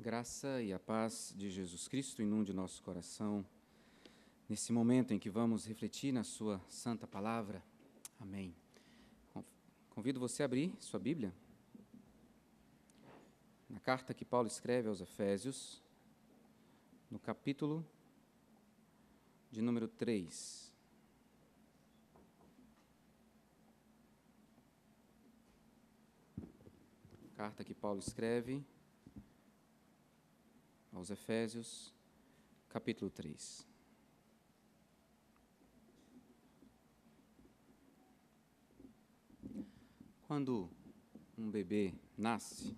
A graça e a paz de Jesus Cristo inunde nosso coração nesse momento em que vamos refletir na sua santa palavra. Amém. Convido você a abrir sua Bíblia na carta que Paulo escreve aos Efésios, no capítulo de número 3. Carta que Paulo escreve aos Efésios, capítulo 3. Quando um bebê nasce,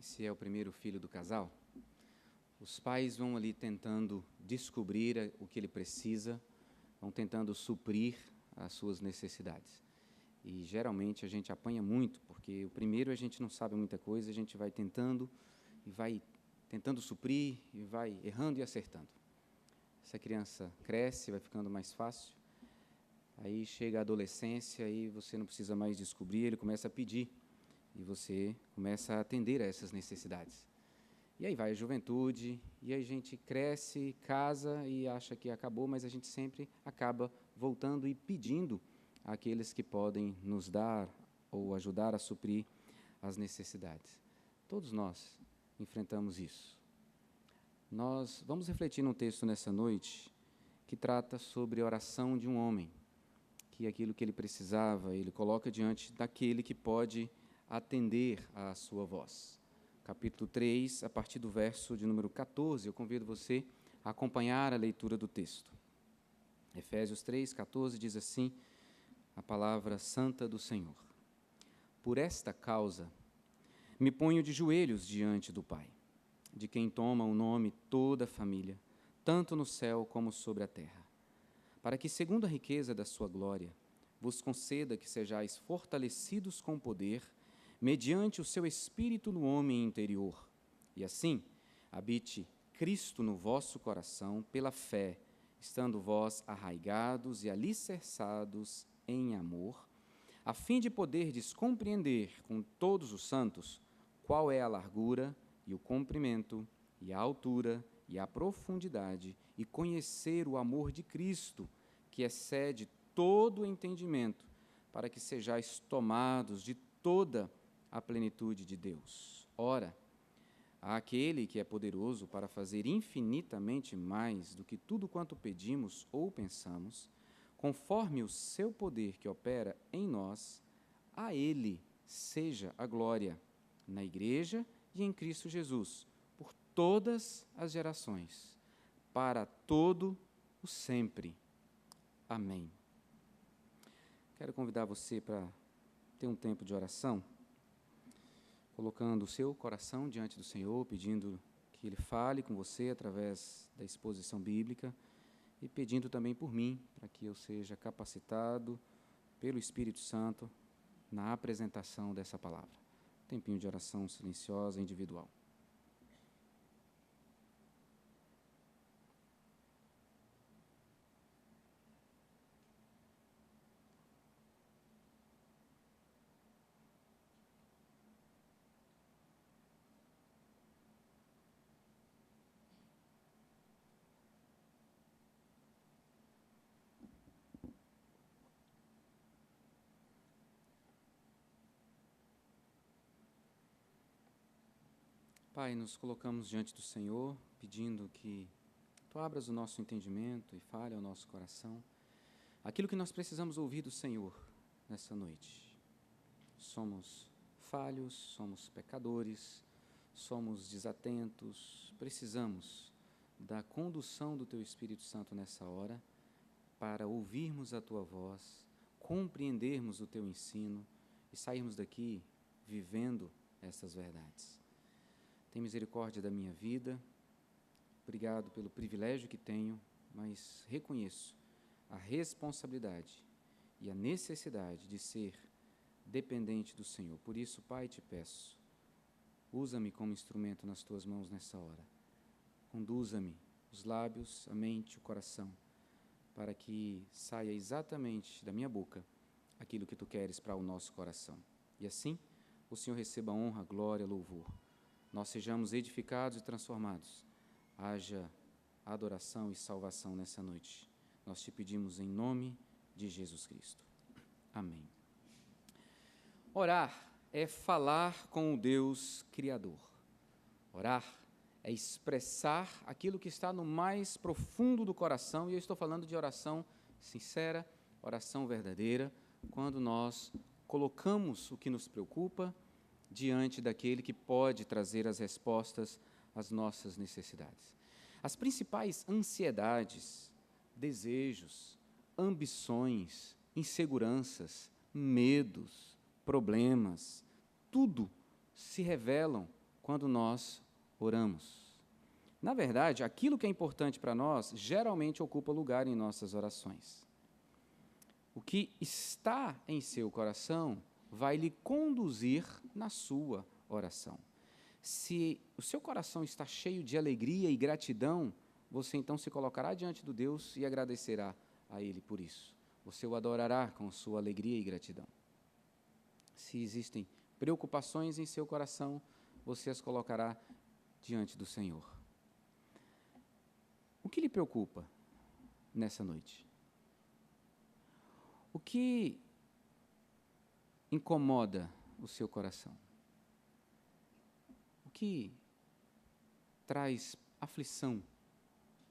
se é o primeiro filho do casal, os pais vão ali tentando descobrir o que ele precisa, vão tentando suprir as suas necessidades. E geralmente a gente apanha muito, porque o primeiro a gente não sabe muita coisa, a gente vai tentando e vai tentando suprir, e vai errando e acertando. Essa criança cresce, vai ficando mais fácil, aí chega a adolescência e você não precisa mais descobrir, ele começa a pedir, e você começa a atender a essas necessidades. E aí vai a juventude, e aí a gente cresce, casa e acha que acabou, mas a gente sempre acaba voltando e pedindo àqueles que podem nos dar ou ajudar a suprir as necessidades. Todos nós enfrentamos isso. Nós vamos refletir num texto nessa noite que trata sobre a oração de um homem, que aquilo que ele precisava, ele coloca diante daquele que pode atender à sua voz. Capítulo 3, a partir do verso de número 14, eu convido você a acompanhar a leitura do texto. Efésios 3, 14 diz assim, a palavra santa do Senhor. Por esta causa, me ponho de joelhos diante do Pai, de quem toma o nome toda a família, tanto no céu como sobre a terra, para que, segundo a riqueza da sua glória, vos conceda que sejais fortalecidos com poder, mediante o seu Espírito no homem interior, e assim habite Cristo no vosso coração pela fé, estando vós arraigados e alicerçados em amor, a fim de poderdes compreender com todos os santos qual é a largura e o comprimento e a altura e a profundidade, e conhecer o amor de Cristo, que excede todo o entendimento, para que sejais tomados de toda a plenitude de Deus. Ora, àquele que é poderoso para fazer infinitamente mais do que tudo quanto pedimos ou pensamos, conforme o seu poder que opera em nós, a Ele seja a glória, na Igreja e em Cristo Jesus, por todas as gerações, para todo o sempre. Amém. Quero convidar você para ter um tempo de oração, colocando o seu coração diante do Senhor, pedindo que Ele fale com você através da exposição bíblica e pedindo também por mim, para que eu seja capacitado pelo Espírito Santo na apresentação dessa palavra. Tempinho de oração silenciosa, individual. Pai, nos colocamos diante do Senhor, pedindo que Tu abras o nosso entendimento e fale ao nosso coração aquilo que nós precisamos ouvir do Senhor nessa noite. Somos falhos, somos pecadores, somos desatentos, precisamos da condução do Teu Espírito Santo nessa hora para ouvirmos a Tua voz, compreendermos o Teu ensino e sairmos daqui vivendo essas verdades. Tem misericórdia da minha vida, obrigado pelo privilégio que tenho, mas reconheço a responsabilidade e a necessidade de ser dependente do Senhor. Por isso, Pai, te peço, usa-me como instrumento nas Tuas mãos nessa hora. Conduza-me os lábios, a mente, o coração, para que saia exatamente da minha boca aquilo que Tu queres para o nosso coração. E assim, o Senhor receba honra, glória, louvor. nós sejamos edificados e transformados. Haja adoração e salvação nessa noite. Nós te pedimos em nome de Jesus Cristo. Amém. Orar é falar com o Deus Criador. Orar é expressar aquilo que está no mais profundo do coração, e eu estou falando de oração sincera, oração verdadeira, quando nós colocamos o que nos preocupa diante daquele que pode trazer as respostas às nossas necessidades. As principais ansiedades, desejos, ambições, inseguranças, medos, problemas, tudo se revelam quando nós oramos. Na verdade, aquilo que é importante para nós geralmente ocupa lugar em nossas orações. O que está em seu coração vai lhe conduzir na sua oração. Se o seu coração está cheio de alegria e gratidão, você então se colocará diante do Deus e agradecerá a Ele por isso. Você o adorará com sua alegria e gratidão. Se existem preocupações em seu coração, você as colocará diante do Senhor. O que lhe preocupa nessa noite? O que incomoda o seu coração? O que traz aflição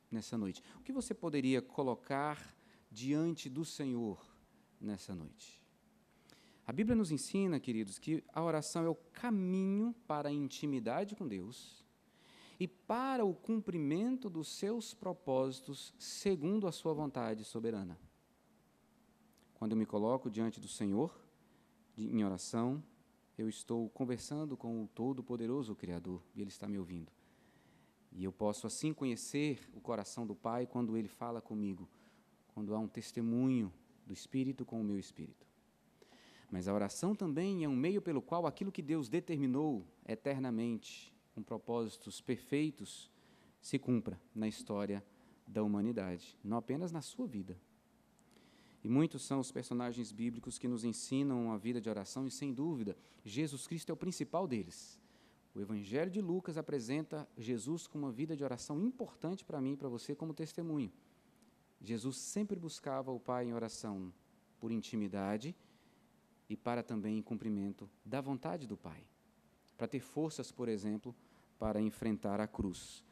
nessa noite? O que você poderia colocar diante do Senhor nessa noite? A Bíblia nos ensina, queridos, que a oração é o caminho para a intimidade com Deus e para o cumprimento dos seus propósitos segundo a sua vontade soberana. Quando eu me coloco diante do Senhor, em oração, eu estou conversando com o Todo-Poderoso Criador, e Ele está me ouvindo. E eu posso assim conhecer o coração do Pai quando Ele fala comigo, quando há um testemunho do Espírito com o meu Espírito. Mas a oração também é um meio pelo qual aquilo que Deus determinou eternamente, com propósitos perfeitos, se cumpra na história da humanidade, não apenas na sua vida. E muitos são os personagens bíblicos que nos ensinam a vida de oração, e, sem dúvida, Jesus Cristo é o principal deles. O Evangelho de Lucas apresenta Jesus com uma vida de oração importante para mim e para você como testemunho. Jesus sempre buscava o Pai em oração por intimidade e para também em cumprimento da vontade do Pai, para ter forças, por exemplo, para enfrentar a cruz.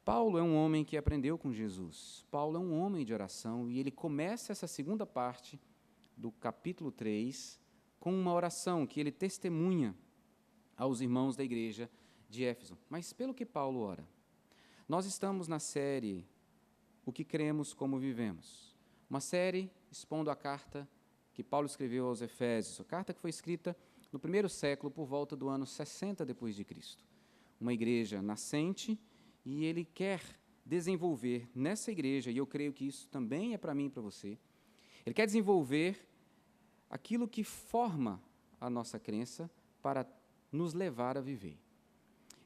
Paulo é um homem que aprendeu com Jesus. Paulo é um homem de oração e ele começa essa segunda parte do capítulo 3 com uma oração que ele testemunha aos irmãos da igreja de Éfeso. Mas pelo que Paulo ora? Nós estamos na série O que Cremos, Como Vivemos. Uma série expondo a carta que Paulo escreveu aos Efésios, a carta que foi escrita no primeiro século, por volta do ano 60 depois de Cristo. Uma igreja nascente, e ele quer desenvolver nessa igreja, e eu creio que isso também é para mim e para você, ele quer desenvolver aquilo que forma a nossa crença para nos levar a viver.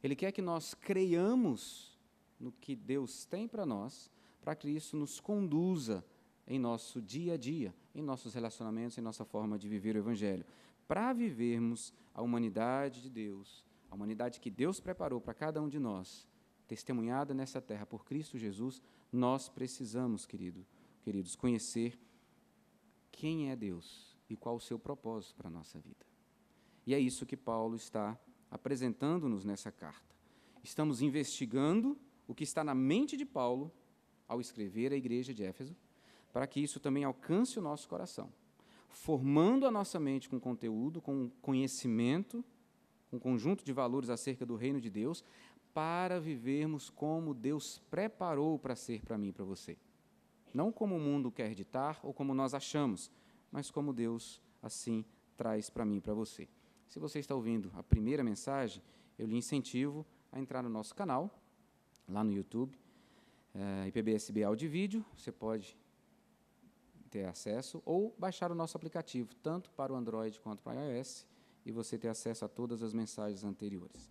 Ele quer que nós creiamos no que Deus tem para nós, para que isso nos conduza em nosso dia a dia, em nossos relacionamentos, em nossa forma de viver o Evangelho, para vivermos a humanidade de Deus, a humanidade que Deus preparou para cada um de nós, testemunhada nessa terra por Cristo Jesus. Nós precisamos, queridos, conhecer quem é Deus e qual o seu propósito para a nossa vida. E é isso que Paulo está apresentando-nos nessa carta. Estamos investigando o que está na mente de Paulo ao escrever à igreja de Éfeso, para que isso também alcance o nosso coração, formando a nossa mente com conteúdo, com conhecimento, com um conjunto de valores acerca do reino de Deus, para vivermos como Deus preparou para ser para mim e para você. Não como o mundo quer ditar ou como nós achamos, mas como Deus assim traz para mim e para você. Se você está ouvindo a primeira mensagem, eu lhe incentivo a entrar no nosso canal, lá no YouTube, IPBSB Áudio e Vídeo. Você pode ter acesso ou baixar o nosso aplicativo, tanto para o Android quanto para o iOS, e você ter acesso a todas as mensagens anteriores.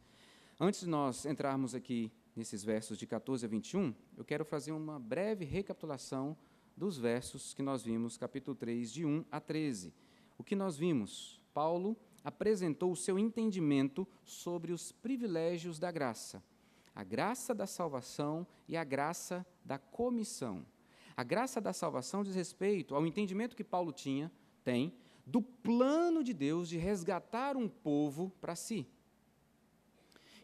Antes de nós entrarmos aqui nesses versos de 14 a 21, eu quero fazer uma breve recapitulação dos versos que nós vimos, capítulo 3, de 1 a 13. O que nós vimos? Paulo apresentou o seu entendimento sobre os privilégios da graça. A graça da salvação e a graça da comissão. A graça da salvação diz respeito ao entendimento que Paulo tem, do plano de Deus de resgatar um povo para si.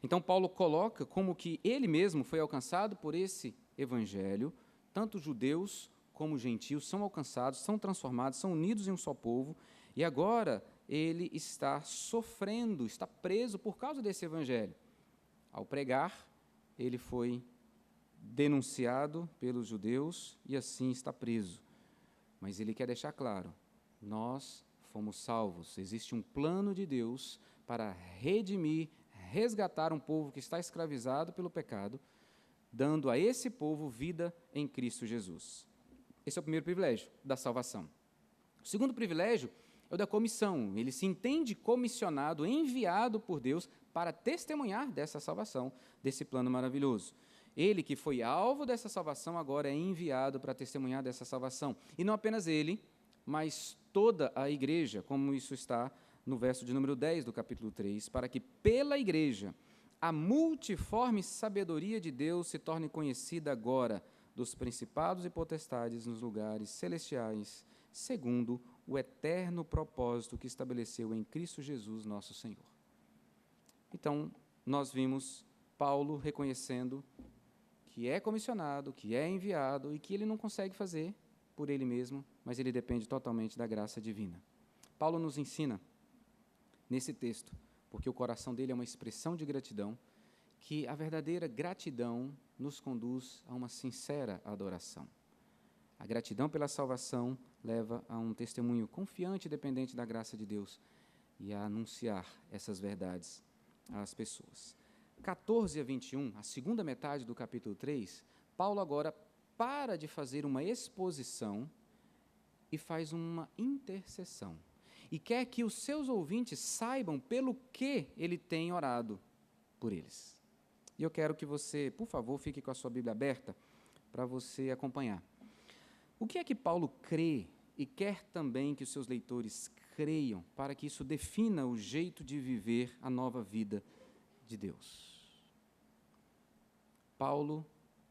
Então, Paulo coloca como que ele mesmo foi alcançado por esse evangelho, tanto judeus como gentios são alcançados, são transformados, são unidos em um só povo, e agora ele está sofrendo, está preso por causa desse evangelho. Ao pregar, ele foi denunciado pelos judeus e assim está preso. Mas ele quer deixar claro, nós fomos salvos, existe um plano de Deus para redimir, resgatar um povo que está escravizado pelo pecado, dando a esse povo vida em Cristo Jesus. Esse é o primeiro privilégio da salvação. O segundo privilégio é o da comissão. Ele se entende comissionado, enviado por Deus para testemunhar dessa salvação, desse plano maravilhoso. Ele que foi alvo dessa salvação, agora é enviado para testemunhar dessa salvação. E não apenas ele, mas toda a igreja, como isso está no verso de número 10 do capítulo 3, para que pela igreja a multiforme sabedoria de Deus se torne conhecida agora dos principados e potestades nos lugares celestiais, segundo o eterno propósito que estabeleceu em Cristo Jesus, nosso Senhor. Então, nós vimos Paulo reconhecendo que é comissionado, que é enviado e que ele não consegue fazer por ele mesmo, mas ele depende totalmente da graça divina. Paulo nos ensina, nesse texto, porque o coração dele é uma expressão de gratidão, que a verdadeira gratidão nos conduz a uma sincera adoração. A gratidão pela salvação leva a um testemunho confiante e dependente da graça de Deus e a anunciar essas verdades às pessoas. 14 a 21, a segunda metade do capítulo 3, Paulo agora para de fazer uma exposição e faz uma intercessão. E quer que os seus ouvintes saibam pelo que ele tem orado por eles. E eu quero que você, por favor, fique com a sua Bíblia aberta para você acompanhar. O que é que Paulo crê e quer também que os seus leitores creiam para que isso defina o jeito de viver a nova vida de Deus? Paulo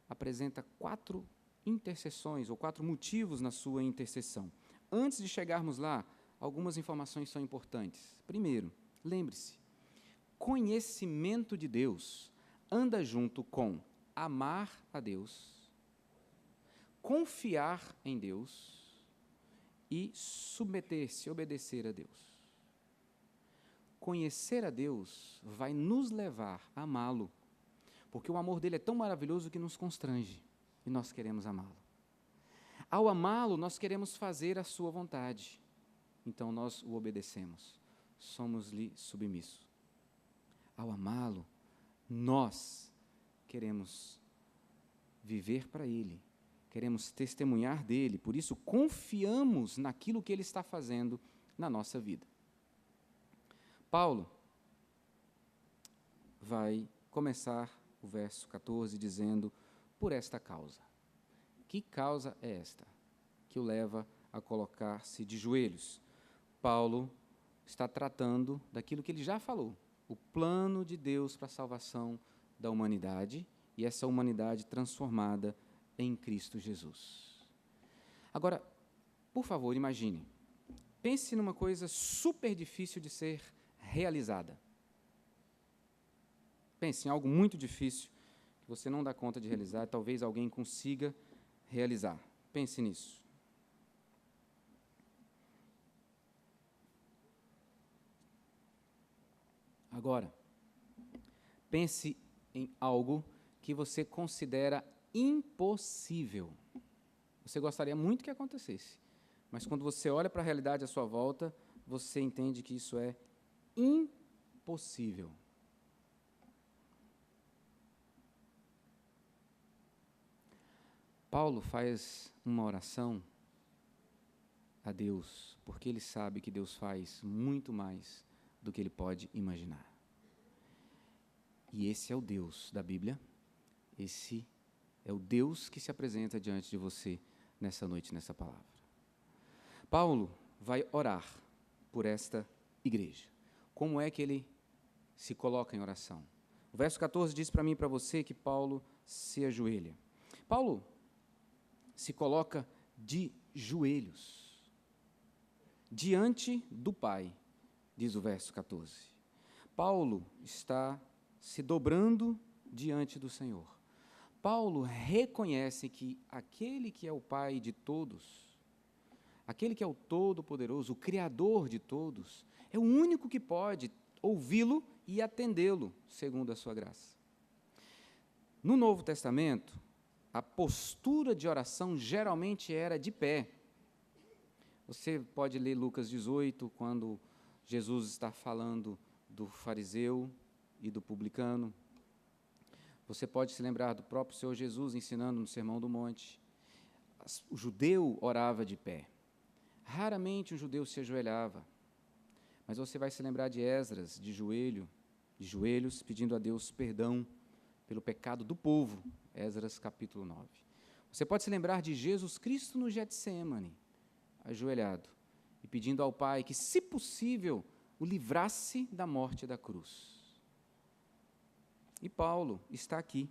apresenta 4 intercessões, ou 4 motivos na sua intercessão. Antes de chegarmos lá, algumas informações são importantes. Primeiro, lembre-se, conhecimento de Deus anda junto com amar a Deus, confiar em Deus e submeter-se, obedecer a Deus. Conhecer a Deus vai nos levar a amá-lo, porque o amor dele é tão maravilhoso que nos constrange e nós queremos amá-lo. Ao amá-lo, nós queremos fazer a sua vontade, então nós o obedecemos, somos-lhe submissos. Ao amá-lo, nós queremos viver para ele, queremos testemunhar dele, por isso confiamos naquilo que ele está fazendo na nossa vida. Paulo vai começar o verso 14 dizendo, por esta causa. Que causa é esta que o leva a colocar-se de joelhos? Paulo está tratando daquilo que ele já falou, o plano de Deus para a salvação da humanidade e essa humanidade transformada em Cristo Jesus. Agora, por favor, imagine, pense numa coisa super difícil de ser realizada. Pense em algo muito difícil que você não dá conta de realizar, talvez alguém consiga realizar. Pense nisso. Agora, pense em algo que você considera impossível. Você gostaria muito que acontecesse, mas quando você olha para a realidade à sua volta, você entende que isso é impossível. Paulo faz uma oração a Deus, porque ele sabe que Deus faz muito mais do que ele pode imaginar. E esse é o Deus da Bíblia, esse é o Deus que se apresenta diante de você nessa noite, nessa palavra. Paulo vai orar por esta igreja. como é que ele se coloca em oração. O verso 14 diz para mim e para você que Paulo se ajoelha. Paulo se coloca de joelhos, diante do Pai, diz o verso 14. Paulo está se dobrando diante do Senhor. Paulo reconhece que aquele que é o Pai de todos, aquele que é o Todo-Poderoso, o Criador de todos, é o único que pode ouvi-lo e atendê-lo, segundo a sua graça. No Novo Testamento, a postura de oração geralmente era de pé. Você pode ler Lucas 18, quando Jesus está falando do fariseu e do publicano. Você pode se lembrar do próprio Senhor Jesus ensinando no Sermão do Monte. O judeu orava de pé. Raramente um judeu se ajoelhava. Mas você vai se lembrar de Esdras, de joelhos, pedindo a Deus perdão pelo pecado do povo. Esdras, capítulo 9. Você pode se lembrar de Jesus Cristo no Getsêmani, ajoelhado, e pedindo ao Pai que, se possível, o livrasse da morte da cruz. E Paulo está aqui,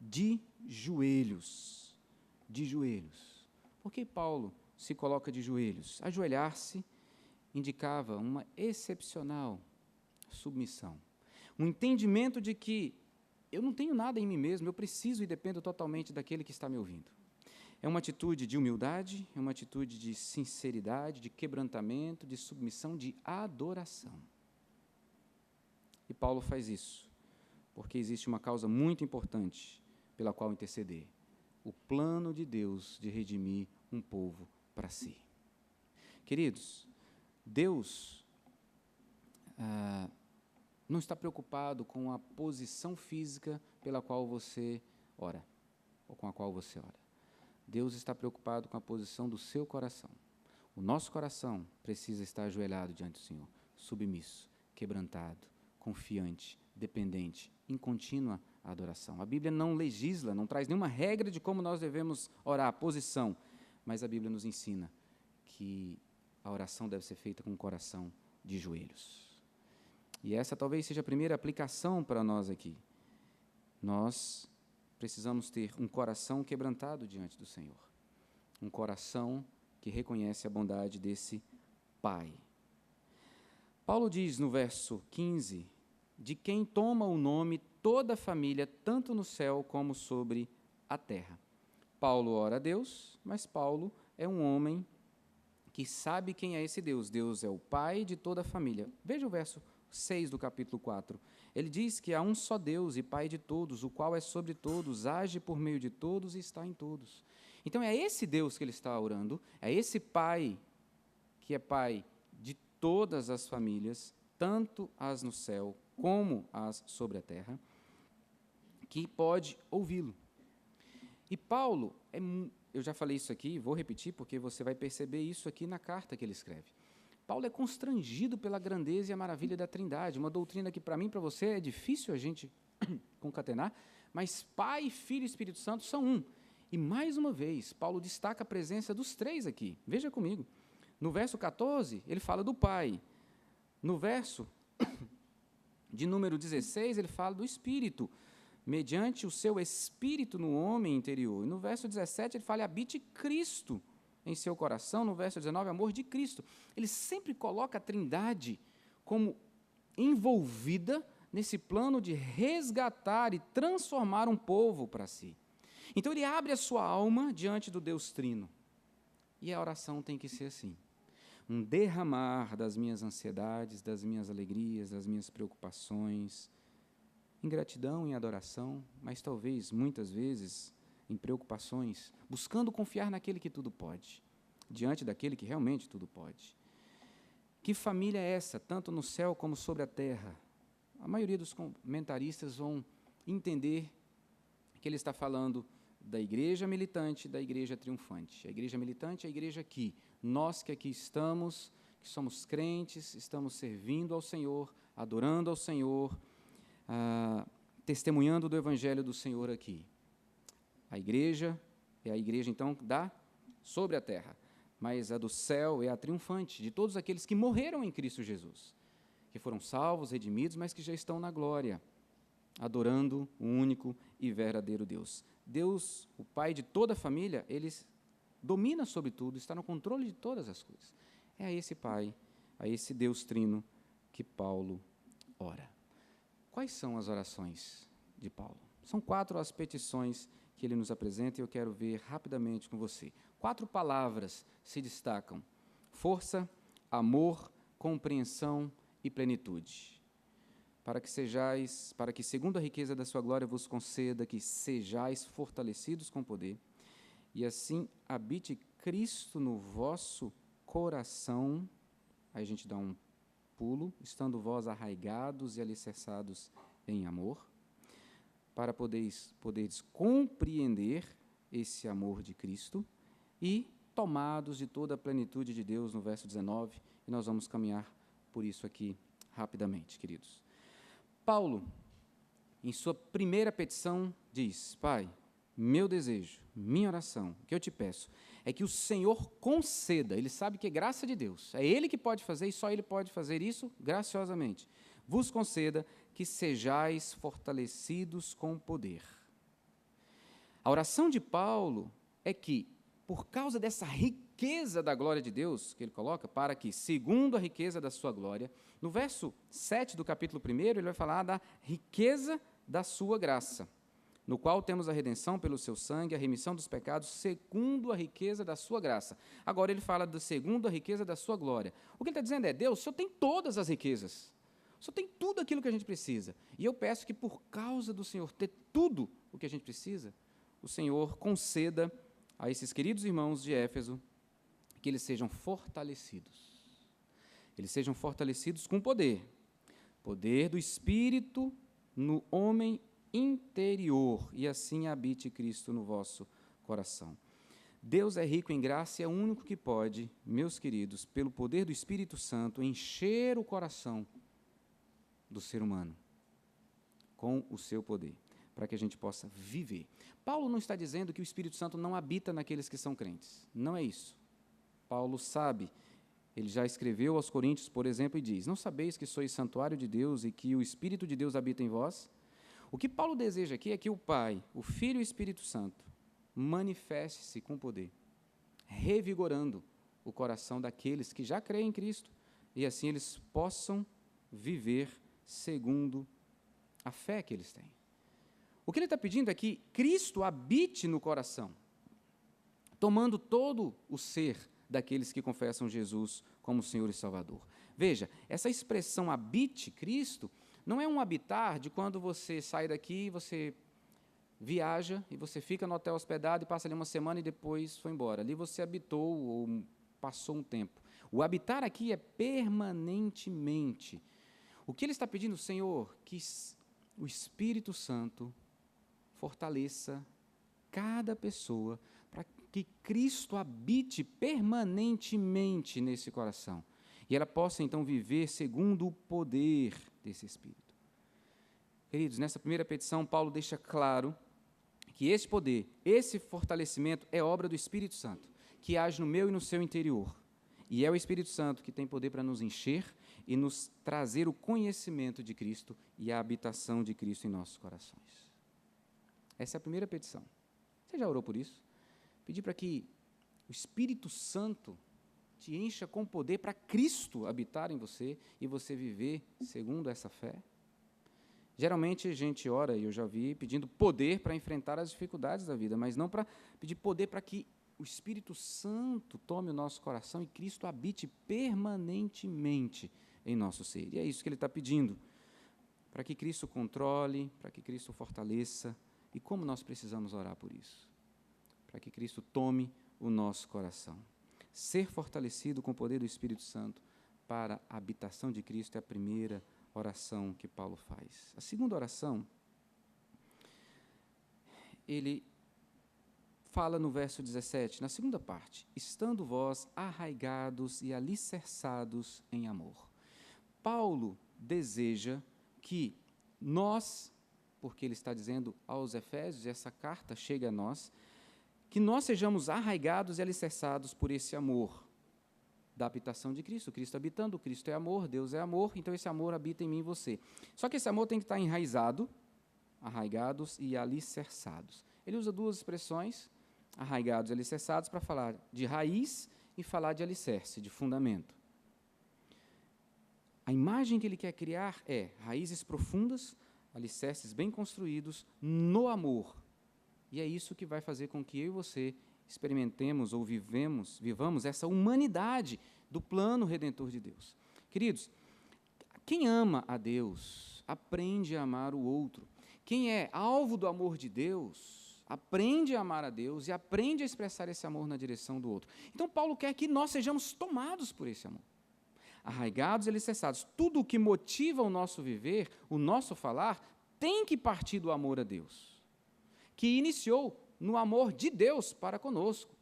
de joelhos. Por que Paulo se coloca de joelhos? Ajoelhar-se indicava uma excepcional submissão. Um entendimento de que eu não tenho nada em mim mesmo, eu preciso e dependo totalmente daquele que está me ouvindo. É uma atitude de humildade, é uma atitude de sinceridade, de quebrantamento, de submissão, de adoração. E Paulo faz isso porque existe uma causa muito importante pela qual interceder: o plano de Deus de redimir um povo para si. Queridos, Deus não está preocupado com a posição física pela qual você ora, ou com a qual você ora. Deus está preocupado com a posição do seu coração. O nosso coração precisa estar ajoelhado diante do Senhor, submisso, quebrantado, confiante, dependente, em contínua adoração. A Bíblia não legisla, não traz nenhuma regra de como nós devemos orar, posição, mas a Bíblia nos ensina que a oração deve ser feita com o coração de joelhos. E essa talvez seja a primeira aplicação para nós aqui. Nós precisamos ter um coração quebrantado diante do Senhor. Um coração que reconhece a bondade desse Pai. Paulo diz no verso 15, de quem toma o nome toda a família, tanto no céu como sobre a terra. Paulo ora a Deus, mas Paulo é um homem que sabe quem é esse Deus. Deus é o Pai de toda a família. Veja o verso 6 do capítulo 4. Ele diz que há um só Deus e Pai de todos, o qual é sobre todos, age por meio de todos e está em todos. Então é esse Deus que ele está orando, é esse Pai que é Pai de todas as famílias, tanto as no céu como as sobre a terra, que pode ouvi-lo. E Paulo, eu já falei isso aqui, vou repetir porque você vai perceber isso aqui na carta que ele escreve. Paulo é constrangido pela grandeza e a maravilha da Trindade, uma doutrina que para mim e para você é difícil a gente concatenar, mas Pai, Filho e Espírito Santo são um. E mais uma vez, Paulo destaca a presença dos três aqui. Veja comigo. No verso 14, ele fala do Pai. No verso de número 16, ele fala do Espírito, mediante o seu Espírito no homem interior. E no verso 17, ele fala, habite Cristo em seu coração. No verso 19, amor de Cristo. Ele sempre coloca a Trindade como envolvida nesse plano de resgatar e transformar um povo para si. Então, ele abre a sua alma diante do Deus Trino. E a oração tem que ser assim. Um derramar das minhas ansiedades, das minhas alegrias, das minhas preocupações, em gratidão, em adoração, mas talvez, muitas vezes, em preocupações, buscando confiar naquele que tudo pode, diante daquele que realmente tudo pode. Que família é essa, tanto no céu como sobre a terra? A maioria dos comentaristas vão entender que ele está falando da igreja militante, da igreja triunfante. A igreja militante é a igreja aqui. Nós que aqui estamos, que somos crentes, estamos servindo ao Senhor, adorando ao Senhor, testemunhando do Evangelho do Senhor aqui. A igreja é a igreja, então, sobre a terra. Mas a do céu é a triunfante, de todos aqueles que morreram em Cristo Jesus. que foram salvos, redimidos, mas que já estão na glória, adorando o único e verdadeiro Deus. Deus, o Pai de toda a família, Ele domina sobre tudo, está no controle de todas as coisas. É a esse Pai, a esse Deus trino que Paulo ora. Quais são as orações de Paulo? São 4 as petições que ele nos apresenta e eu quero ver rapidamente com você. 4 palavras se destacam: força, amor, compreensão e plenitude. Para que segundo a riqueza da sua glória vos conceda que sejais fortalecidos com poder, e assim habite Cristo no vosso coração. Aí a gente dá um pulo, estando vós arraigados e alicerçados em amor, para poderes compreender esse amor de Cristo e tomados de toda a plenitude de Deus, no verso 19, e nós vamos caminhar por isso aqui rapidamente, queridos. Paulo, em sua primeira petição, diz: Pai, meu desejo, minha oração, o que eu te peço, é que o Senhor conceda, ele sabe que é graça de Deus, é Ele que pode fazer e só Ele pode fazer isso graciosamente, vos conceda que sejais fortalecidos com poder. A oração de Paulo é que, por causa dessa riqueza da glória de Deus, que ele coloca, para que, segundo a riqueza da sua glória, no verso 7 do capítulo 1, ele vai falar da riqueza da sua graça, no qual temos a redenção pelo seu sangue, a remissão dos pecados, segundo a riqueza da sua graça. Agora ele fala do segundo a riqueza da sua glória. O que ele está dizendo é: Deus, o Senhor tem todas as riquezas, o Senhor tem tudo aquilo que a gente precisa, e eu peço que, por causa do Senhor ter tudo o que a gente precisa, o Senhor conceda a esses queridos irmãos de Éfeso que eles sejam fortalecidos. Eles sejam fortalecidos com poder do Espírito no homem interior, e assim habite Cristo no vosso coração. Deus é rico em graça e é o único que pode, meus queridos, pelo poder do Espírito Santo, encher o coração do ser humano com o seu poder, para que a gente possa viver. Paulo não está dizendo que o Espírito Santo não habita naqueles que são crentes. Não é isso. Paulo sabe, ele já escreveu aos Coríntios, por exemplo, e diz: não sabeis que sois santuário de Deus e que o Espírito de Deus habita em vós? O que Paulo deseja aqui é que o Pai, o Filho e o Espírito Santo manifeste-se com poder, revigorando o coração daqueles que já creem em Cristo, e assim eles possam viver segundo a fé que eles têm. O que ele está pedindo é que Cristo habite no coração, tomando todo o ser daqueles que confessam Jesus como Senhor e Salvador. Veja, essa expressão habite Cristo não é um habitar de quando você sai daqui, você viaja e você fica no hotel hospedado e passa ali uma semana e depois foi embora. Ali você habitou ou passou um tempo. O habitar aqui é permanentemente. O que ele está pedindo, Senhor, que o Espírito Santo fortaleça cada pessoa para que Cristo habite permanentemente nesse coração e ela possa então viver segundo o poder desse Espírito. Queridos, nessa primeira petição, Paulo deixa claro que esse poder, esse fortalecimento é obra do Espírito Santo, que age no meu e no seu interior. E é o Espírito Santo que tem poder para nos encher e nos trazer o conhecimento de Cristo e a habitação de Cristo em nossos corações. Essa é a primeira petição. Você já orou por isso? Pedir para que o Espírito Santo te encha com poder para Cristo habitar em você e você viver segundo essa fé? Geralmente a gente ora, e eu já vi, pedindo poder para enfrentar as dificuldades da vida, mas não para pedir poder para que o Espírito Santo tome o nosso coração e Cristo habite permanentemente em nosso ser. E é isso que ele está pedindo, para que Cristo controle, para que Cristo fortaleça. E como nós precisamos orar por isso? Para que Cristo tome o nosso coração. Ser fortalecido com o poder do Espírito Santo para a habitação de Cristo é a primeira oração que Paulo faz. A segunda oração, ele fala no verso 17, na segunda parte: estando vós arraigados e alicerçados em amor. Paulo deseja que nós, porque ele está dizendo aos Efésios, e essa carta chega a nós, que nós sejamos arraigados e alicerçados por esse amor da habitação de Cristo. Cristo habitando, Cristo é amor, Deus é amor, então esse amor habita em mim e você. Só que esse amor tem que estar enraizado, arraigados e alicerçados. Ele usa duas expressões, arraigados e alicerçados, para falar de raiz e falar de alicerce, de fundamento. A imagem que ele quer criar é raízes profundas, alicerces bem construídos no amor. E é isso que vai fazer com que eu e você experimentemos ou vivamos essa humanidade do plano redentor de Deus. Queridos, quem ama a Deus aprende a amar o outro. Quem é alvo do amor de Deus aprende a amar a Deus e aprende a expressar esse amor na direção do outro. Então, Paulo quer que nós sejamos tomados por esse amor. Arraigados e alicerçados. Tudo o que motiva o nosso viver, o nosso falar, tem que partir do amor a Deus, que iniciou no amor de Deus para conosco.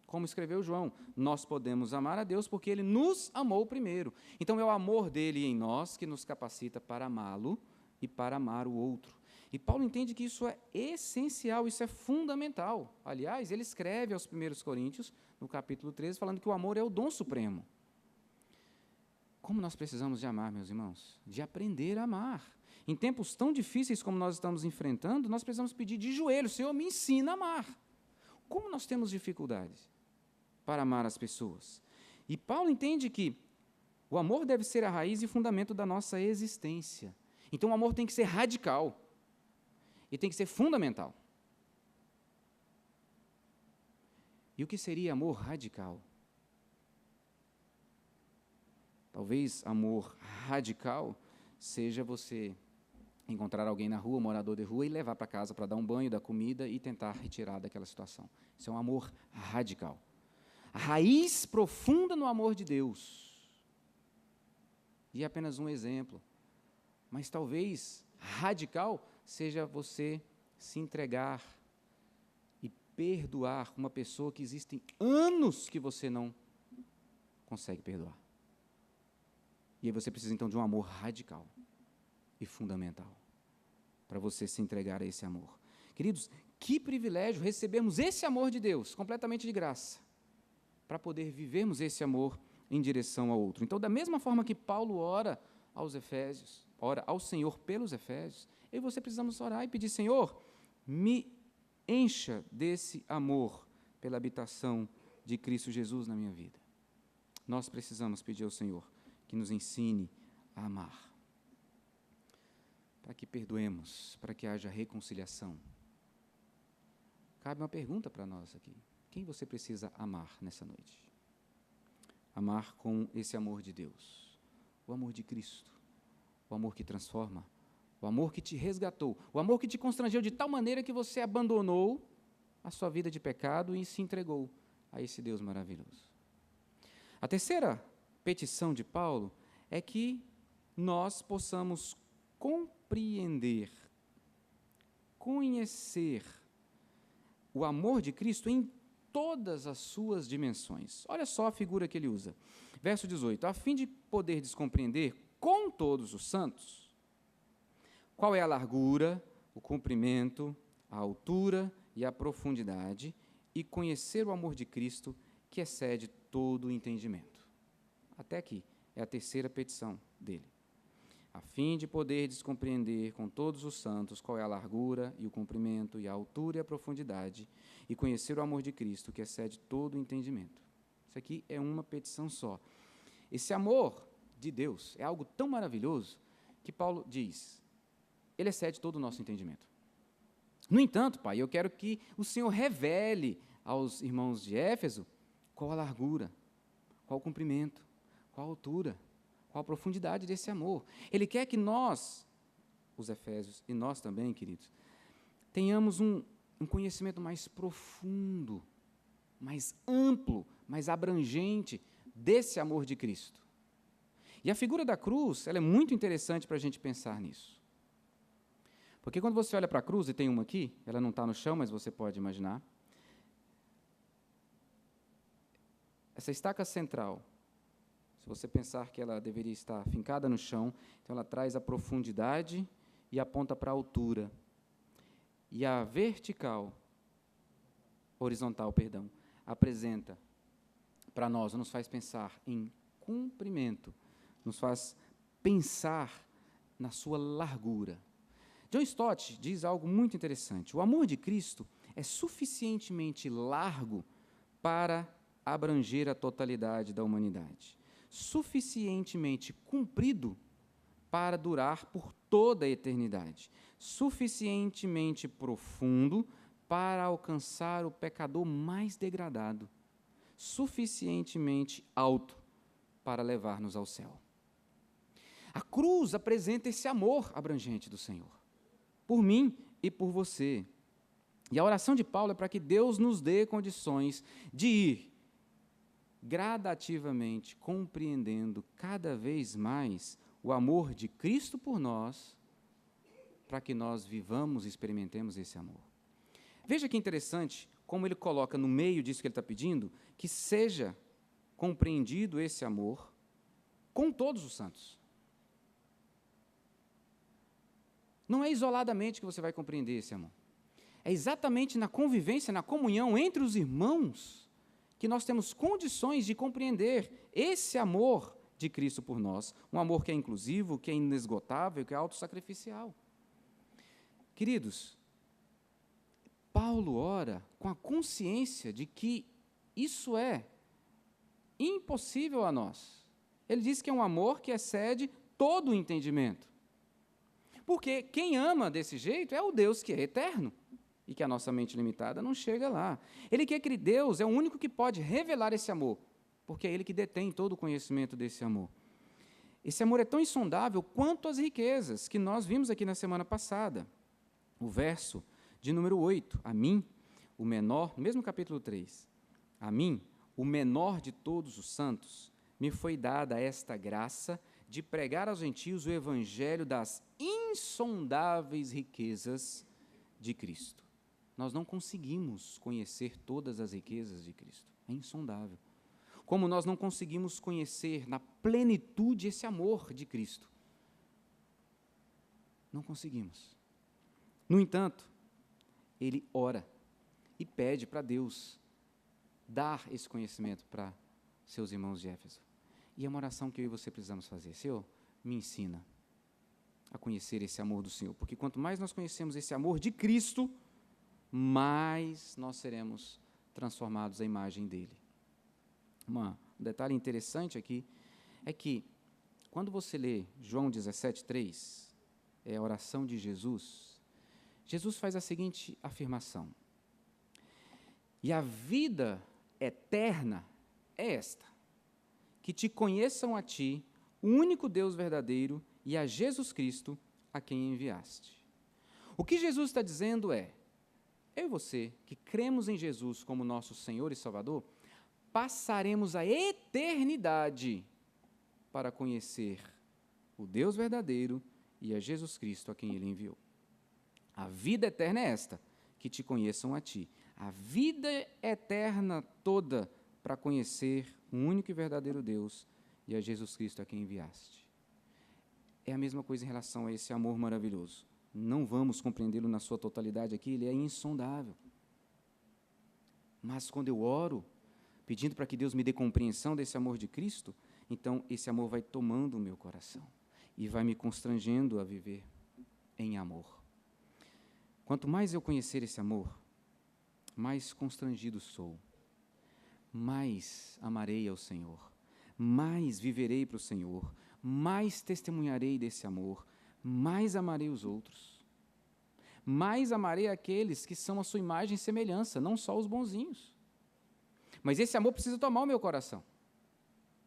Como escreveu João, nós podemos amar a Deus porque Ele nos amou primeiro. Então, é o amor dele em nós que nos capacita para amá-lo e para amar o outro. E Paulo entende que isso é essencial, isso é fundamental. Aliás, ele escreve aos 1 Coríntios, no capítulo 13, falando que o amor é o dom supremo. Como nós precisamos de amar, meus irmãos? De aprender a amar. Em tempos tão difíceis como nós estamos enfrentando, nós precisamos pedir de joelhos: Senhor, me ensina a amar. Como nós temos dificuldades para amar as pessoas? E Paulo entende que o amor deve ser a raiz e fundamento da nossa existência. Então, o amor tem que ser radical e tem que ser fundamental. E o que seria amor radical? Talvez amor radical seja você encontrar alguém na rua, um morador de rua, e levar para casa para dar um banho, dar comida e tentar retirar daquela situação. Isso é um amor radical. A raiz profunda no amor de Deus. E é apenas um exemplo. Mas talvez radical seja você se entregar e perdoar uma pessoa que existem anos que você não consegue perdoar. E aí você precisa, então, de um amor radical e fundamental para você se entregar a esse amor. Queridos, que privilégio recebermos esse amor de Deus, completamente de graça, para poder vivermos esse amor em direção ao outro. Então, da mesma forma que Paulo ora aos Efésios, ora ao Senhor pelos Efésios, eu e você precisamos orar e pedir: Senhor, me encha desse amor pela habitação de Cristo Jesus na minha vida. Nós precisamos pedir ao Senhor que nos ensine a amar, para que perdoemos, para que haja reconciliação. Cabe uma pergunta para nós aqui: quem você precisa amar nessa noite? Amar com esse amor de Deus, o amor de Cristo, o amor que transforma, o amor que te resgatou, o amor que te constrangeu de tal maneira que você abandonou a sua vida de pecado e se entregou a esse Deus maravilhoso. A terceira petição de Paulo é que nós possamos compreender, conhecer o amor de Cristo em todas as suas dimensões. Olha só a figura que ele usa. Verso 18: a fim de poder compreender com todos os santos qual é a largura, o comprimento, a altura e a profundidade, e conhecer o amor de Cristo que excede todo o entendimento. Até aqui é a terceira petição dele. A fim de poder compreender com todos os santos qual é a largura e o comprimento e a altura e a profundidade, e conhecer o amor de Cristo que excede todo o entendimento. Isso aqui é uma petição só. Esse amor de Deus é algo tão maravilhoso que Paulo diz: ele excede todo o nosso entendimento. No entanto, Pai, eu quero que o Senhor revele aos irmãos de Éfeso qual a largura, qual o comprimento, qual a altura, qual a profundidade desse amor. Ele quer que nós, os Efésios, e nós também, queridos, tenhamos um conhecimento mais profundo, mais amplo, mais abrangente desse amor de Cristo. E a figura da cruz, ela é muito interessante para a gente pensar nisso. Porque quando você olha para a cruz, e tem uma aqui, ela não está no chão, mas você pode imaginar. Essa estaca central, se você pensar que ela deveria estar fincada no chão, então ela traz a profundidade e aponta para a altura. E a horizontal, apresenta para nós, nos faz pensar em cumprimento, nos faz pensar na sua largura. John Stott diz algo muito interessante. O amor de Cristo é suficientemente largo para abranger a totalidade da humanidade, suficientemente comprido para durar por toda a eternidade, suficientemente profundo para alcançar o pecador mais degradado, suficientemente alto para levar-nos ao céu. A cruz apresenta esse amor abrangente do Senhor, por mim e por você. E a oração de Paulo é para que Deus nos dê condições de ir gradativamente compreendendo cada vez mais o amor de Cristo por nós, para que nós vivamos e experimentemos esse amor. Veja que interessante como ele coloca no meio disso que ele está pedindo, que seja compreendido esse amor com todos os santos. Não é isoladamente que você vai compreender esse amor. É exatamente na convivência, na comunhão entre os irmãos, que nós temos condições de compreender esse amor de Cristo por nós, um amor que é inclusivo, que é inesgotável, que é autossacrificial. Queridos, Paulo ora com a consciência de que isso é impossível a nós. Ele diz que é um amor que excede todo o entendimento. Porque quem ama desse jeito é o Deus que é eterno e que a nossa mente limitada não chega lá. Ele quer que Deus é o único que pode revelar esse amor, porque é Ele que detém todo o conhecimento desse amor. Esse amor é tão insondável quanto as riquezas que nós vimos aqui na semana passada. O verso de número 8, a mim, o menor, no mesmo capítulo 3, a mim, o menor de todos os santos, me foi dada esta graça de pregar aos gentios o evangelho das insondáveis riquezas de Cristo. Nós não conseguimos conhecer todas as riquezas de Cristo, é insondável. Como nós não conseguimos conhecer na plenitude esse amor de Cristo. Não conseguimos. No entanto, ele ora e pede para Deus dar esse conhecimento para seus irmãos de Éfeso. E é uma oração que eu e você precisamos fazer. Senhor, me ensina a conhecer esse amor do Senhor, porque quanto mais nós conhecemos esse amor de Cristo, mais nós seremos transformados à imagem dele. Um detalhe interessante aqui é que, quando você lê João 17:3, é a oração de Jesus, Jesus faz a seguinte afirmação: e a vida eterna é esta, que te conheçam a ti, o único Deus verdadeiro, e a Jesus Cristo, a quem enviaste. O que Jesus está dizendo é, eu e você, que cremos em Jesus como nosso Senhor e Salvador, passaremos a eternidade para conhecer o Deus verdadeiro e a Jesus Cristo, a quem Ele enviou. A vida eterna é esta, que te conheçam a ti. A vida eterna toda para conhecer o único e verdadeiro Deus e a Jesus Cristo, a quem enviaste. É a mesma coisa em relação a esse amor maravilhoso. Não vamos compreendê-lo na sua totalidade aqui, ele é insondável. Mas quando eu oro, pedindo para que Deus me dê compreensão desse amor de Cristo, então esse amor vai tomando o meu coração e vai me constrangendo a viver em amor. Quanto mais eu conhecer esse amor, mais constrangido sou, mais amarei ao Senhor, mais viverei para o Senhor, mais testemunharei desse amor, mais amarei os outros, mais amarei aqueles que são a sua imagem e semelhança, não só os bonzinhos. Mas esse amor precisa tomar o meu coração.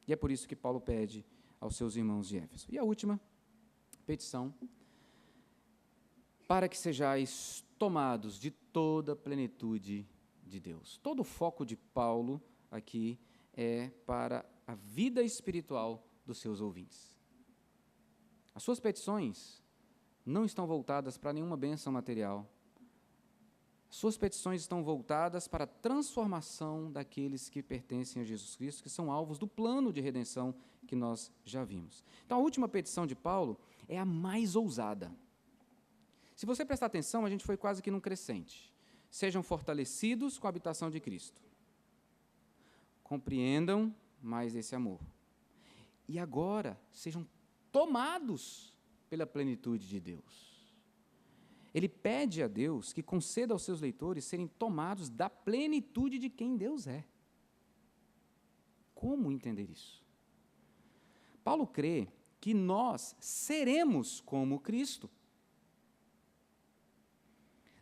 E é por isso que Paulo pede aos seus irmãos de Éfeso. E a última petição, para que sejais tomados de toda a plenitude de Deus. Todo o foco de Paulo aqui é para a vida espiritual dos seus ouvintes. As suas petições não estão voltadas para nenhuma bênção material. Suas petições estão voltadas para a transformação daqueles que pertencem a Jesus Cristo, que são alvos do plano de redenção que nós já vimos. Então, a última petição de Paulo é a mais ousada. Se você prestar atenção, a gente foi quase que num crescente. Sejam fortalecidos com a habitação de Cristo, compreendam mais esse amor. E agora sejam tomados pela plenitude de Deus. Ele pede a Deus que conceda aos seus leitores serem tomados da plenitude de quem Deus é. Como entender isso? Paulo crê que nós seremos como Cristo.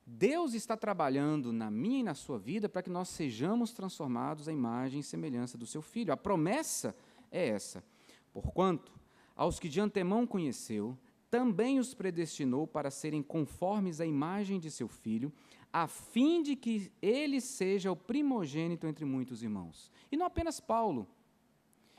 Deus está trabalhando na minha e na sua vida para que nós sejamos transformados à imagem e semelhança do seu Filho. A promessa é essa. Porquanto, aos que de antemão conheceu, também os predestinou para serem conformes à imagem de seu Filho, a fim de que ele seja o primogênito entre muitos irmãos. E não apenas Paulo.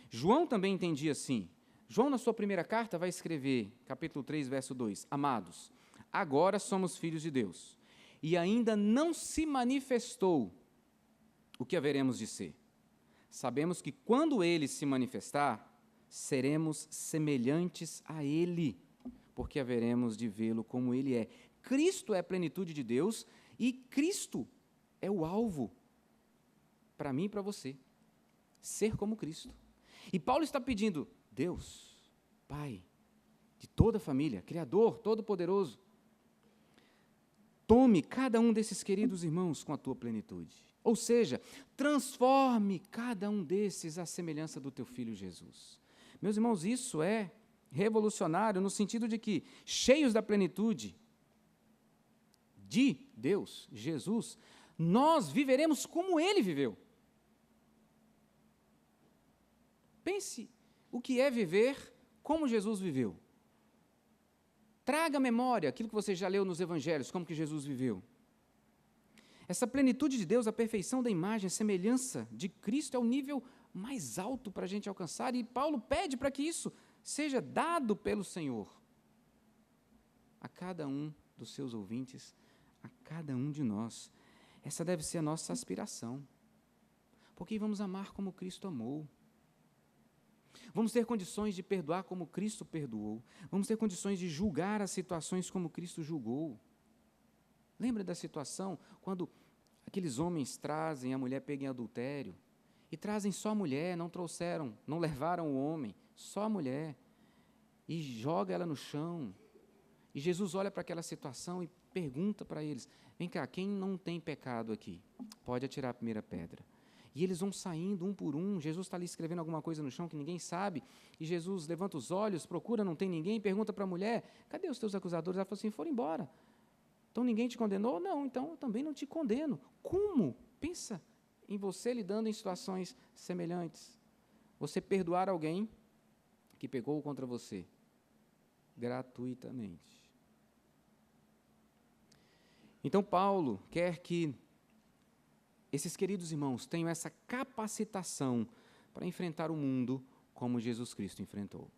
João também entendia assim. João, na sua primeira carta, vai escrever, capítulo 3, verso 2, Amados, agora somos filhos de Deus, e ainda não se manifestou o que haveremos de ser. Sabemos que quando ele se manifestar, seremos semelhantes a ele, porque haveremos de vê-lo como ele é. Cristo é a plenitude de Deus e Cristo é o alvo para mim e para você. Ser como Cristo. E Paulo está pedindo, Deus, Pai de toda a família, Criador, Todo-Poderoso, tome cada um desses queridos irmãos com a tua plenitude. Ou seja, transforme cada um desses à semelhança do teu Filho Jesus. Meus irmãos, isso é revolucionário no sentido de que, cheios da plenitude de Deus, Jesus, nós viveremos como Ele viveu. Pense o que é viver como Jesus viveu. Traga à memória aquilo que você já leu nos evangelhos, como que Jesus viveu. Essa plenitude de Deus, a perfeição da imagem, a semelhança de Cristo é o nível mais alto para a gente alcançar, e Paulo pede para que isso seja dado pelo Senhor a cada um dos seus ouvintes, a cada um de nós. Essa deve ser a nossa aspiração, porque vamos amar como Cristo amou. Vamos ter condições de perdoar como Cristo perdoou. Vamos ter condições de julgar as situações como Cristo julgou. Lembra da situação quando aqueles homens trazem a mulher pega em adultério e trazem só a mulher, não levaram o homem, só a mulher, e joga ela no chão. E Jesus olha para aquela situação e pergunta para eles, vem cá, quem não tem pecado aqui? Pode atirar a primeira pedra. E eles vão saindo um por um, Jesus está ali escrevendo alguma coisa no chão que ninguém sabe, e Jesus levanta os olhos, procura, não tem ninguém, pergunta para a mulher, cadê os teus acusadores? Ela fala assim, foram embora. Então ninguém te condenou? Não, então eu também não te condeno. Como? Pensa em você lidando em situações semelhantes. Você perdoar alguém que pecou contra você, gratuitamente. Então Paulo quer que esses queridos irmãos tenham essa capacitação para enfrentar o mundo como Jesus Cristo enfrentou.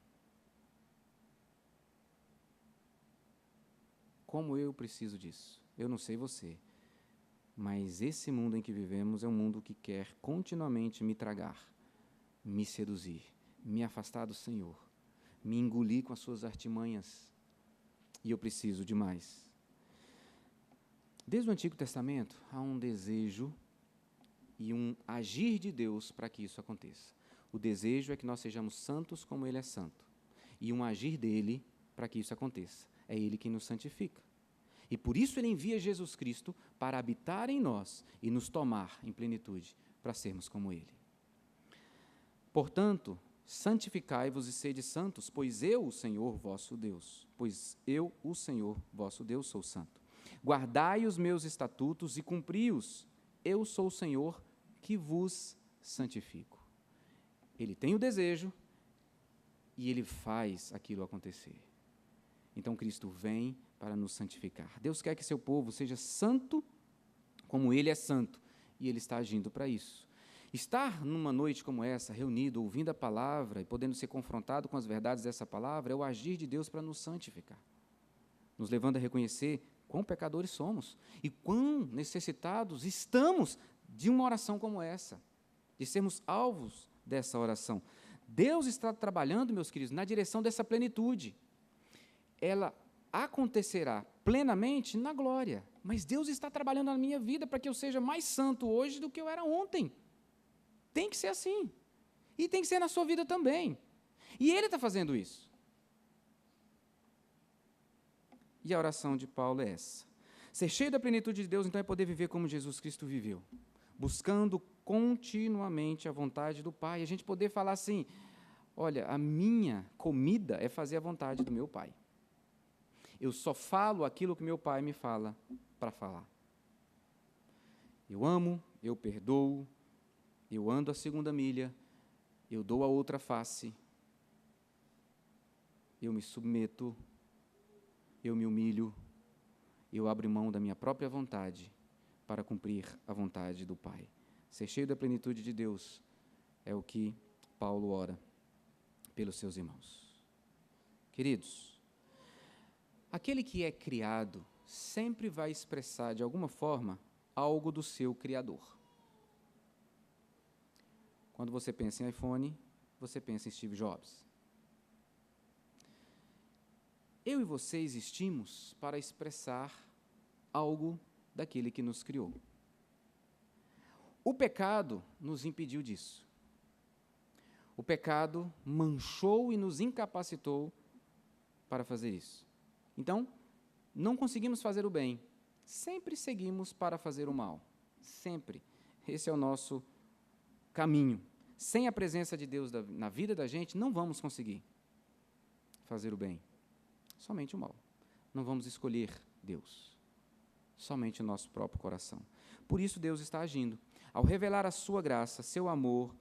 Como eu preciso disso? Eu não sei você, mas esse mundo em que vivemos é um mundo que quer continuamente me tragar, me seduzir, me afastar do Senhor, me engolir com as suas artimanhas, e eu preciso de mais. Desde o Antigo Testamento, há um desejo e um agir de Deus para que isso aconteça. O desejo é que nós sejamos santos como Ele é santo, e um agir dEle para que isso aconteça. É Ele quem nos santifica. E por isso Ele envia Jesus Cristo para habitar em nós e nos tomar em plenitude para sermos como Ele. Portanto, santificai-vos e sede santos, pois eu, o Senhor vosso Deus, sou santo. Guardai os meus estatutos e cumpri-os. Eu sou o Senhor que vos santifico. Ele tem o desejo e Ele faz aquilo acontecer. Então Cristo vem para nos santificar. Deus quer que seu povo seja santo como Ele é santo, e Ele está agindo para isso. Estar numa noite como essa, reunido, ouvindo a palavra e podendo ser confrontado com as verdades dessa palavra, é o agir de Deus para nos santificar, nos levando a reconhecer quão pecadores somos e quão necessitados estamos de uma oração como essa, de sermos alvos dessa oração. Deus está trabalhando, meus queridos, na direção dessa plenitude. Ela acontecerá plenamente na glória, mas Deus está trabalhando na minha vida para que eu seja mais santo hoje do que eu era ontem. Tem que ser assim. E tem que ser na sua vida também. E ele está fazendo isso. E a oração de Paulo é essa. Ser cheio da plenitude de Deus, então, é poder viver como Jesus Cristo viveu, buscando continuamente a vontade do Pai. A gente poder falar assim, olha, a minha comida é fazer a vontade do meu Pai. Eu só falo aquilo que meu Pai me fala para falar. Eu amo, eu perdoo, eu ando a segunda milha, eu dou a outra face, eu me submeto, eu me humilho, eu abro mão da minha própria vontade para cumprir a vontade do Pai. Ser cheio da plenitude de Deus é o que Paulo ora pelos seus irmãos. Queridos, aquele que é criado sempre vai expressar, de alguma forma, algo do seu Criador. Quando você pensa em iPhone, você pensa em Steve Jobs. Eu e você existimos para expressar algo daquele que nos criou. O pecado nos impediu disso. O pecado manchou e nos incapacitou para fazer isso. Então, não conseguimos fazer o bem. Sempre seguimos para fazer o mal. Sempre. Esse é o nosso caminho. Sem a presença de Deus na vida da gente, não vamos conseguir fazer o bem. Somente o mal. Não vamos escolher Deus. Somente o nosso próprio coração. Por isso Deus está agindo. Ao revelar a sua graça, seu amor,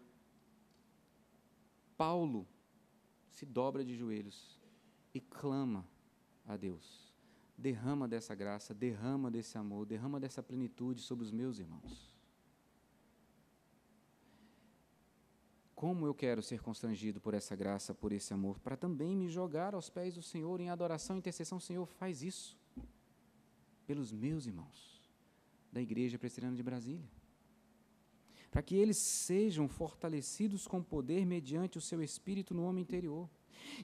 Paulo se dobra de joelhos e clama a Deus. Derrama dessa graça, derrama desse amor, derrama dessa plenitude sobre os meus irmãos. Como eu quero ser constrangido por essa graça, por esse amor, para também me jogar aos pés do Senhor em adoração e intercessão. Senhor, faz isso pelos meus irmãos da Igreja Presbiteriana de Brasília, para que eles sejam fortalecidos com poder mediante o seu Espírito no homem interior,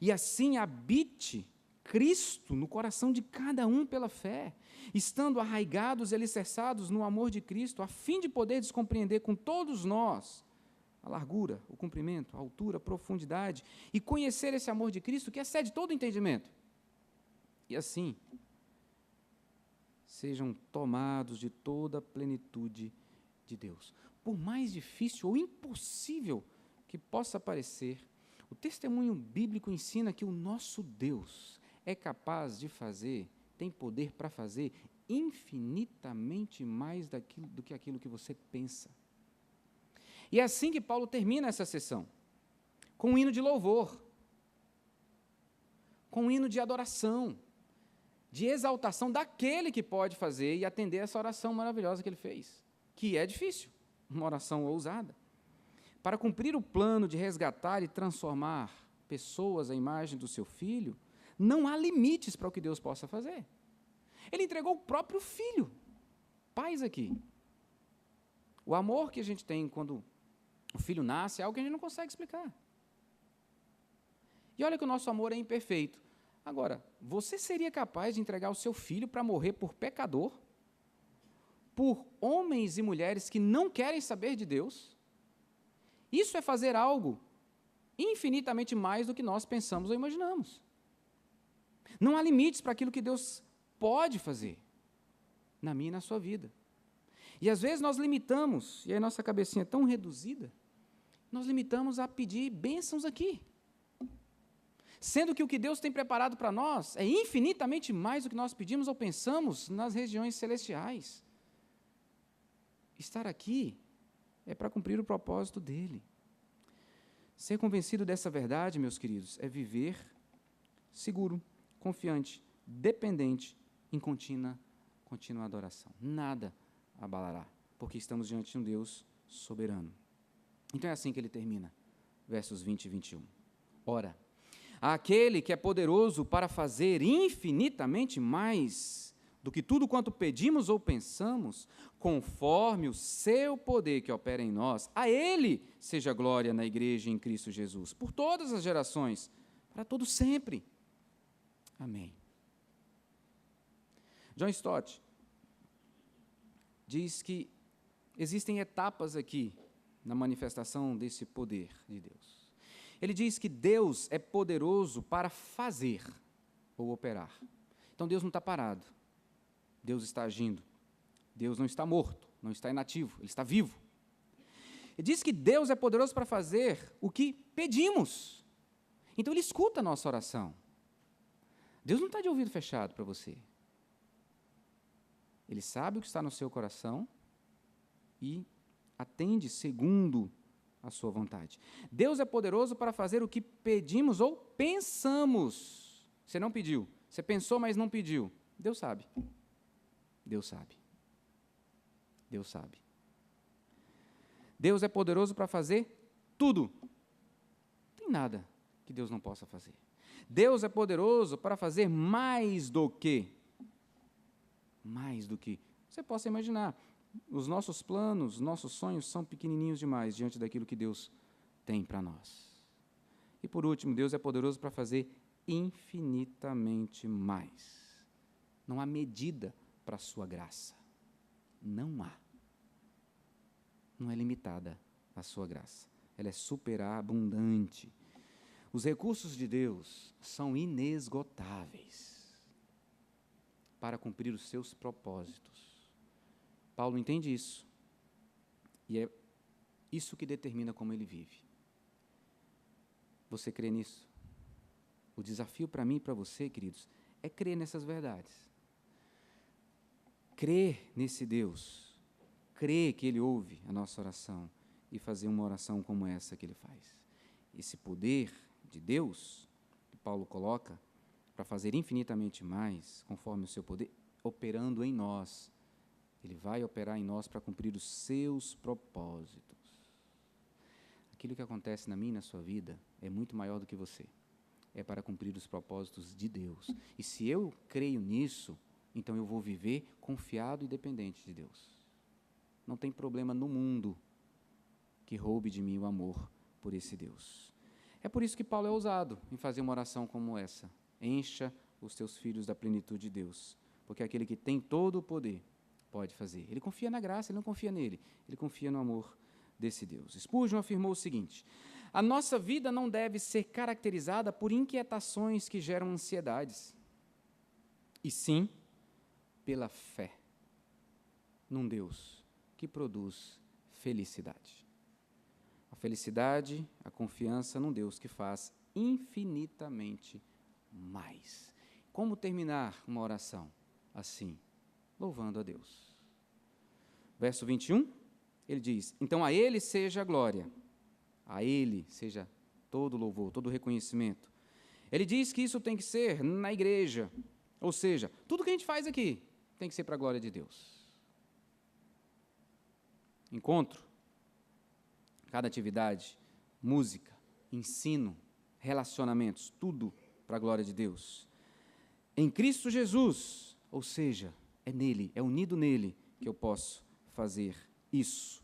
e assim habite Cristo no coração de cada um pela fé, estando arraigados e alicerçados no amor de Cristo, a fim de poder compreender com todos nós a largura, o comprimento, a altura, a profundidade, e conhecer esse amor de Cristo que excede todo o entendimento. E assim, sejam tomados de toda a plenitude de Deus. Por mais difícil ou impossível que possa parecer, o testemunho bíblico ensina que o nosso Deus é capaz de fazer, tem poder para fazer infinitamente mais do que aquilo que você pensa. E é assim que Paulo termina essa sessão, com um hino de louvor, com um hino de adoração, de exaltação daquele que pode fazer e atender essa oração maravilhosa que ele fez, que é difícil, uma oração ousada. Para cumprir o plano de resgatar e transformar pessoas à imagem do seu Filho, não há limites para o que Deus possa fazer. Ele entregou o próprio Filho. Pais aqui. O amor que a gente tem quando o filho nasce é algo que a gente não consegue explicar. E olha que o nosso amor é imperfeito. Agora, você seria capaz de entregar o seu filho para morrer por pecador? Por homens e mulheres que não querem saber de Deus? Isso é fazer algo infinitamente mais do que nós pensamos ou imaginamos. Não há limites para aquilo que Deus pode fazer na minha e na sua vida. E às vezes nós limitamos, e a nossa cabecinha é tão reduzida, nós limitamos a pedir bênçãos aqui. Sendo que o que Deus tem preparado para nós é infinitamente mais do que nós pedimos ou pensamos nas regiões celestiais. Estar aqui é para cumprir o propósito dele. Ser convencido dessa verdade, meus queridos, é viver seguro, confiante, dependente, em contínua adoração. Nada abalará, porque estamos diante de um Deus soberano. Então é assim que ele termina, versos 20 e 21. Ora, aquele que é poderoso para fazer infinitamente mais do que tudo quanto pedimos ou pensamos, conforme o seu poder que opera em nós, a ele seja glória na igreja em Cristo Jesus, por todas as gerações, para todo sempre. Amém. John Stott diz que existem etapas aqui na manifestação desse poder de Deus. Ele diz que Deus é poderoso para fazer ou operar. Então Deus não está parado. Deus está agindo. Deus não está morto, não está inativo, Ele está vivo. Ele diz que Deus é poderoso para fazer o que pedimos. Então Ele escuta a nossa oração. Deus não está de ouvido fechado para você. Ele sabe o que está no seu coração e atende segundo a sua vontade. Deus é poderoso para fazer o que pedimos ou pensamos. Você não pediu, você pensou, mas não pediu. Deus sabe. Deus sabe. Deus sabe. Deus é poderoso para fazer tudo. Não tem nada que Deus não possa fazer. Deus é poderoso para fazer mais do que. Mais do que. Você possa imaginar. Os nossos planos, nossos sonhos são pequenininhos demais diante daquilo que Deus tem para nós. E por último, Deus é poderoso para fazer infinitamente mais. Não há medida para a sua graça. Não há. Não é limitada a sua graça. Ela é superabundante. Os recursos de Deus são inesgotáveis para cumprir os seus propósitos. Paulo entende isso. E é isso que determina como ele vive. Você crê nisso? O desafio para mim e para você, queridos, é crer nessas verdades. Crer nesse Deus. Crer que Ele ouve a nossa oração e fazer uma oração como essa que Ele faz. Esse poder de Deus, que Paulo coloca, para fazer infinitamente mais, conforme o seu poder, operando em nós. Ele vai operar em nós para cumprir os seus propósitos. Aquilo que acontece na minha e na sua vida é muito maior do que você. É para cumprir os propósitos de Deus. E se eu creio nisso, então eu vou viver confiado e dependente de Deus. Não tem problema no mundo que roube de mim o amor por esse Deus. É por isso que Paulo é ousado em fazer uma oração como essa. Encha os teus filhos da plenitude de Deus. Porque aquele que tem todo o poder pode fazer. Ele confia na graça, ele não confia nele. Ele confia no amor desse Deus. Spurgeon afirmou o seguinte: a nossa vida não deve ser caracterizada por inquietações que geram ansiedades, e sim pela fé num Deus que produz felicidade. A felicidade, a confiança num Deus que faz infinitamente mais. Como terminar uma oração? Assim, louvando a Deus. Verso 21, ele diz: então a Ele seja a glória, a Ele seja todo louvor, todo reconhecimento. Ele diz que isso tem que ser na igreja, ou seja, tudo que a gente faz aqui tem que ser para a glória de Deus. Encontro, cada atividade, música, ensino, relacionamentos, tudo para a glória de Deus. Em Cristo Jesus, ou seja, é nele, é unido nele que eu posso fazer isso.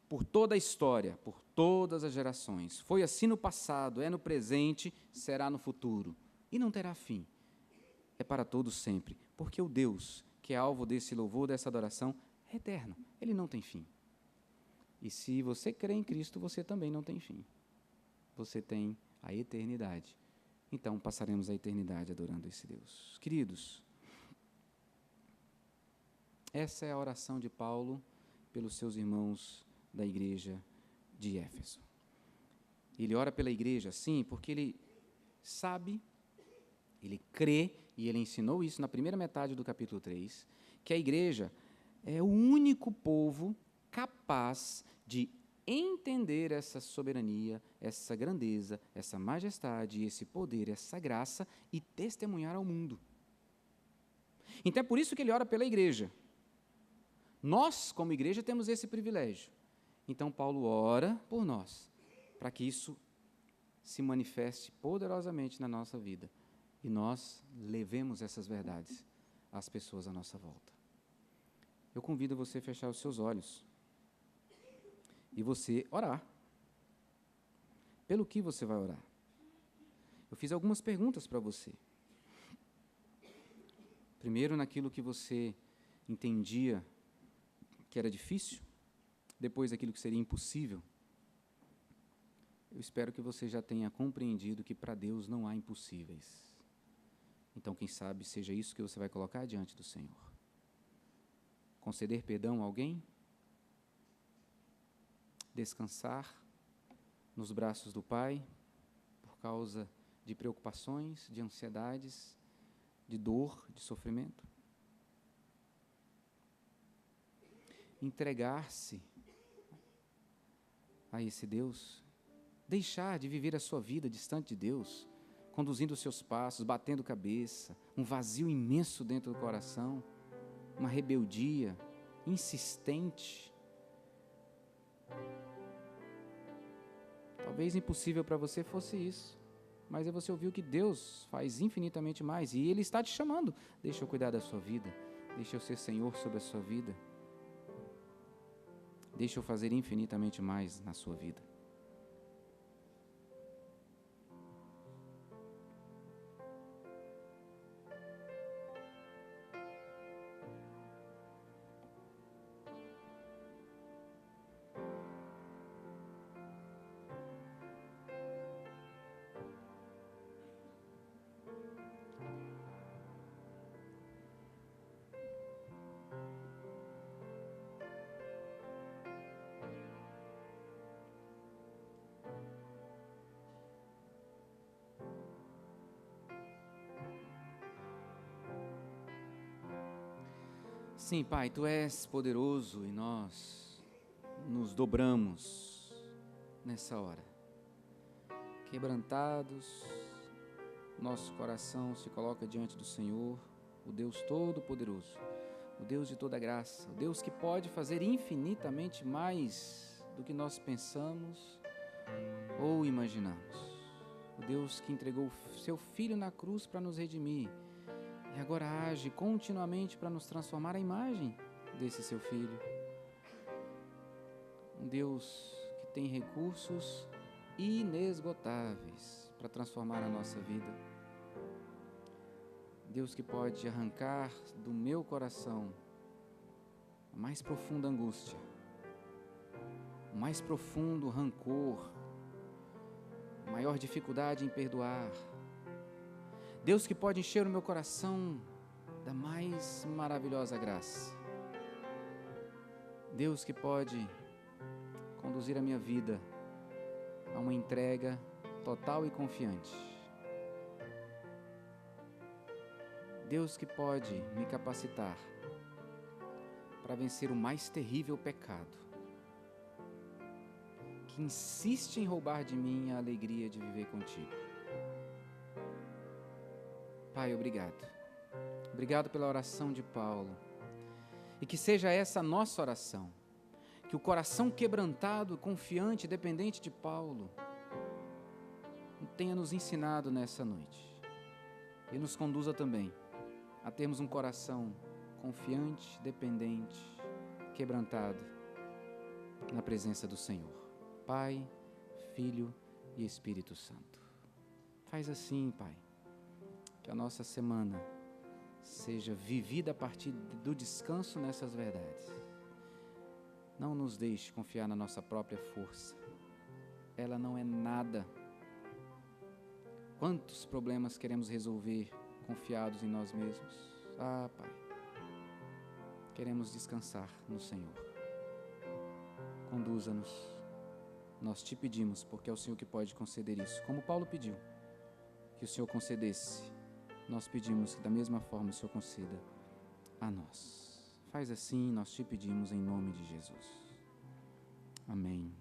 Por toda a história, por todas as gerações. Foi assim no passado, é no presente, será no futuro. E não terá fim. É para todos sempre. Porque o Deus que é alvo desse louvor, dessa adoração, é eterno. Ele não tem fim. E se você crê em Cristo, você também não tem fim. Você tem a eternidade. Então, passaremos a eternidade adorando esse Deus. Queridos, essa é a oração de Paulo pelos seus irmãos da igreja de Éfeso. Ele ora pela igreja, sim, porque ele sabe, ele crê, e ele ensinou isso na primeira metade do capítulo 3, que a igreja é o único povo capaz de entender essa soberania, essa grandeza, essa majestade, esse poder, essa graça e testemunhar ao mundo. Então é por isso que ele ora pela igreja. Nós, como igreja, temos esse privilégio. Então Paulo ora por nós, para que isso se manifeste poderosamente na nossa vida e nós levemos essas verdades às pessoas à nossa volta. Eu convido você a fechar os seus olhos e você orar. Pelo que você vai orar? Eu fiz algumas perguntas para você. Primeiro, naquilo que você entendia que era difícil, depois daquilo que seria impossível, eu espero que você já tenha compreendido que para Deus não há impossíveis. Então, quem sabe, seja isso que você vai colocar diante do Senhor. Conceder perdão a alguém, descansar nos braços do Pai, por causa de preocupações, de ansiedades, de dor, de sofrimento. Entregar-se a esse Deus, deixar de viver a sua vida distante de Deus, conduzindo os seus passos, batendo cabeça, um vazio imenso dentro do coração, uma rebeldia insistente. Talvez impossível para você fosse isso, mas aí você ouviu que Deus faz infinitamente mais, e Ele está te chamando. Deixa eu cuidar da sua vida, deixa eu ser Senhor sobre a sua vida, deixa eu fazer infinitamente mais na sua vida. Sim, Pai, Tu és poderoso e nós nos dobramos nessa hora. Quebrantados, nosso coração se coloca diante do Senhor, o Deus Todo-Poderoso, o Deus de toda graça, o Deus que pode fazer infinitamente mais do que nós pensamos ou imaginamos. O Deus que entregou Seu Filho na cruz para nos redimir, e agora age continuamente para nos transformar à imagem desse Seu Filho. Um Deus que tem recursos inesgotáveis para transformar a nossa vida. Deus que pode arrancar do meu coração a mais profunda angústia, o mais profundo rancor, a maior dificuldade em perdoar. Deus que pode encher o meu coração da mais maravilhosa graça. Deus que pode conduzir a minha vida a uma entrega total e confiante. Deus que pode me capacitar para vencer o mais terrível pecado, que insiste em roubar de mim a alegria de viver contigo. Pai, obrigado. Obrigado pela oração de Paulo. E que seja essa a nossa oração. Que o coração quebrantado, confiante, dependente de Paulo tenha nos ensinado nessa noite. E nos conduza também a termos um coração confiante, dependente, quebrantado na presença do Senhor. Pai, Filho e Espírito Santo. Faz assim, Pai. Que a nossa semana seja vivida a partir do descanso nessas verdades. Não nos deixe confiar na nossa própria força. Ela não é nada. Quantos problemas queremos resolver confiados em nós mesmos? Ah, Pai, queremos descansar no Senhor. Conduza-nos. Nós te pedimos, porque é o Senhor que pode conceder isso. Como Paulo pediu que o Senhor concedesse, nós pedimos que da mesma forma o Senhor conceda a nós. Faz assim, nós te pedimos em nome de Jesus. Amém.